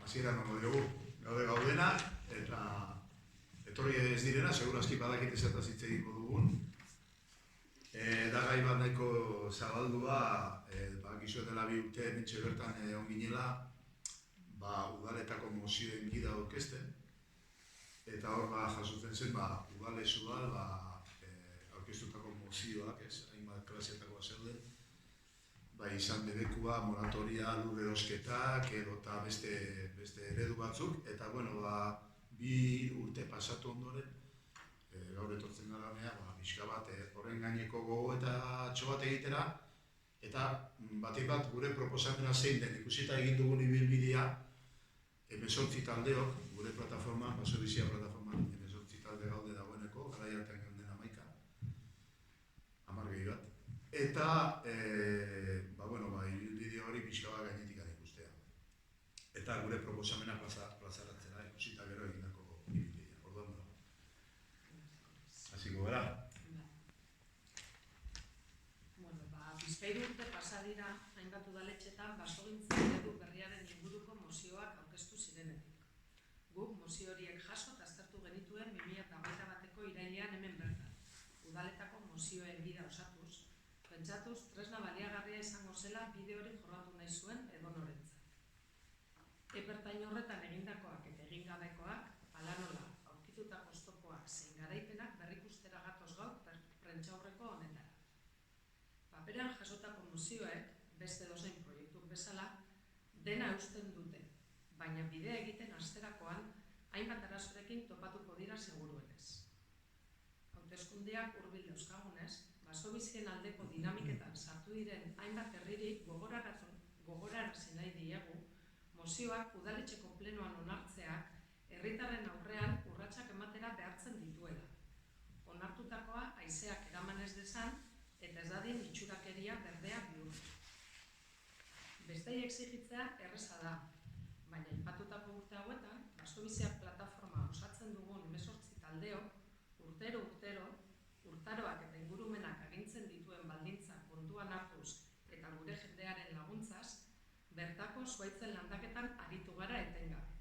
hasieran emango diogu. Gaude gaudena, eta etorri ez direna, segurazki badakite zertaz hitz egingo dugun. Da gai bat nahiko zabaldua, bakizu dela 2 urte hementxe bertan egon ginela, udaletako mozioen gida aurkezten, eta hor jasotzen zen, udalez udal, aurkeztutako mozioak, hainbat klaseetakoa zeuden, izan debekua, moratoria, lur erosketak, edota beste eredu batzuk, eta 2 urte pasatu ondoren, gaur etortzen gara honea, pixka bat horren gaineko gogo eta txo bat egitera, eta batik bat gure proposamena zein den ikusita egin dugun ibilbidea, 18 taldeok, gure plataforma, Basobizia plataforma, 18 talde gaude dagoeneko, garai hartan geunden 11, 10 gehi bat. Eta, ibilbide hori pixka bat gainetik ikustea. Eta gure proposamena plazaratzera ikusita gero egindako ibilbidea. Orduan da. Hasiko gara. Bizpahiru urte pasa dira hainbat udaletxetan basogintza eredu berriaren inguruko mozioak aurkeztu zirenetik. Guk mozio horiek jaso eta aztertu genituen 2021ko irailean hemen bertan. Udaletako mozioen bida osatuz, pentsatuz tresna baliagarria izango zela bide hori jorratu nahi zuen edonorentzat. Epertain horretan egindakoak eta egin gabekoak, hala nola, aurkitutako oztopoak zein garaipenak berrikustera gatoz gaur prentsaurreko honetara. Paperan jasotako mozioek, beste dozein proiektuk bezala, dena eusten dute, baina bidea egiten hasterakoan hainbat arazorekin topatuko dira seguruenez. Hauteskundeak hurbil dauzkagunez, Basobizien aldeko dinamiketan sartu diren hainbat herriri gogorarazi nahi diegu, mozioak udaletxeko plenoan onartzeak herritarren aurrean urratsak ematera behartzen dituela. Onartutakoa haizeak eraman ez dezan, eta ez dadin itxurakeria berdea bihurtu. Bestei exigitzea erreza da, baina aipatutako urte hauetan, Basobizia plataforma osatzen dugun 18 taldeok, urtero, urtaroak eta ingurumenak agintzen dituen baldintzak kontuan hartuz eta gure jendearen laguntzaz, bertako zuhaitzen landaketan aritu gara etengabe.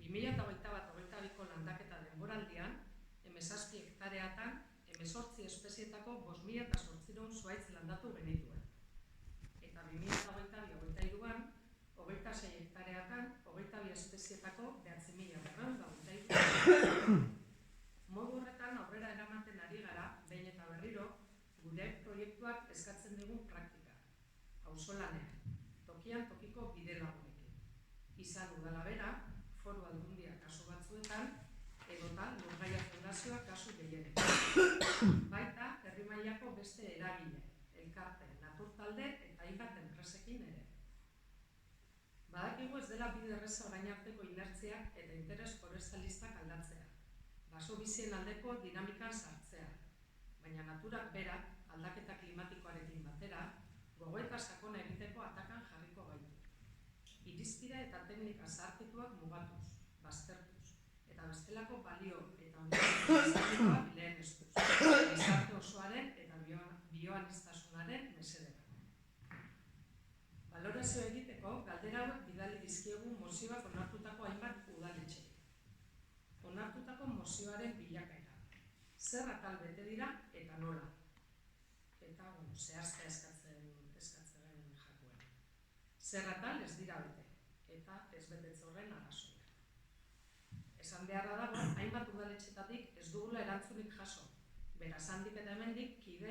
2021-2022ko landaketa denboraldian, 17 hektareatan, 18 espezietako 5.800 zuhaitz landatu genituen. Eta 2022-2023an, 26 hektareatan, 22 espezietako 9.223. Modu horretan aurrera eramaten ari gara, behin eta berriro, gure proiektuak eskatzen dugun praktika. Auzolanean, tokian tokiko bidelagunekin. Izan udala bera, foru aldundia kasu batzuetan, edota Lurgaia Fundazioa kasu gehienetan. Baita, herri mailako beste eragile, elkarte, naturtalde eta hainbat enpresekin ere. Badakigu ez dela bide erreza orain arteko inertziak eta interes forestalistak aldatzea, Basobizien aldeko dinamikan sartzea, baina naturak berak aldaketa klimatikoarekin batera, gogoeta sakona egiteko atakan jarriko gaitu. Irizpide eta teknika zaharkituak mugatuz, baztertuz, eta bestelako balio eta ondorioa lehenestuz, gizarte osoaren eta bioanistasunaren mesedera. Balorazio egiteko, galdera hauek bidali dizkiegu mozioak onartutako hainbat udaletxeei. Onartutako mozioaren bilakaera. Zer atal bete dira eta nola. Eta, zehaztea eskatzen jakuen. Zer atal ez dira bete, eta ez betetze horren arrazoia. Esan beharra dago, hainbat udaletxetatik ez dugula erantzunik jaso. Beraz, handik eta hemendik kide